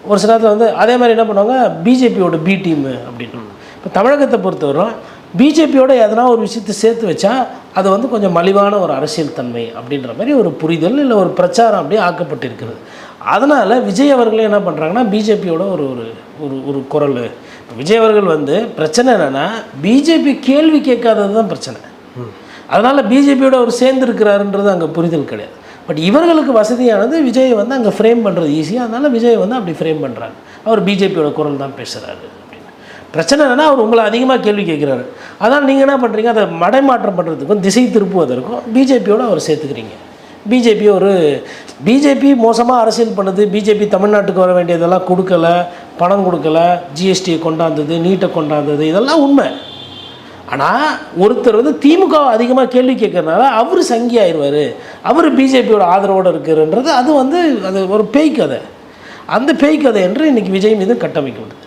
ஒரு சில நேரத்தில் வந்து அதே மாதிரி என்ன பண்ணுவாங்க, பிஜேபியோட பி டீமு அப்படின்னு. இப்போ தமிழகத்தை பொறுத்தவரை பிஜேபியோட எதனா ஒரு விஷயத்தை சேர்த்து வச்சா அது வந்து கொஞ்சம் மலிவான ஒரு அரசியல் தன்மை அப்படின்ற மாதிரி ஒரு புரிதல் இல்லை ஒரு பிரச்சாரம் அப்படியே ஆக்கப்பட்டிருக்கிறது. அதனால் விஜய் அவர்களே என்ன பண்ணுறாங்கன்னா பிஜேபியோட ஒரு ஒரு ஒரு ஒரு குரல். இப்போ விஜய் அவர்கள் வந்து பிரச்சனை என்னென்னா பிஜேபி கேள்வி கேட்காதது தான் பிரச்சனை. அதனால் பிஜேபியோட அவர் சேர்ந்துருக்கிறாருன்றது அங்கே புரிதல் கிடையாது. பட் இவர்களுக்கு வசதியானது விஜயை வந்து அங்கே ஃப்ரேம் பண்ணுறது ஈஸியாக, அதனால் விஜய் வந்து அப்படி ஃப்ரேம் பண்ணுறாரு. அவர் பிஜேபியோட குரல் தான் பேசுகிறாரு அப்படின்னு. பிரச்சனை என்னென்னா அவர் உங்களை அதிகமாக கேள்வி கேட்குறாரு. அதனால் நீங்கள் என்ன பண்ணுறீங்க, அதை மடைமாற்றம் பண்ணுறதுக்கும் திசை திருப்புவதற்கும் பிஜேபியோடு அவர் சேர்த்துக்கிறீங்க. பிஜேபி மோசமாக அரசியல் பண்ணுது, பிஜேபி தமிழ்நாட்டுக்கு வர வேண்டியதெல்லாம் கொடுக்கல, பணம் கொடுக்கல, ஜிஎஸ்டியை கொண்டாந்தது, நீட்டை கொண்டாந்தது, இதெல்லாம் உண்மை. ஆனால் ஒருத்தர் வந்து திமுகவை அதிகமாக கேள்வி கேட்கறதுனால அவர் சங்கி ஆயிடுவார், அவர் பிஜேபியோட ஆதரவோடு இருக்குன்றது அது வந்து அது ஒரு பேய் கதை. அந்த பேய் கதை என்று இன்றைக்கி விஜய் மீது கட்டமைக்கப்படுது.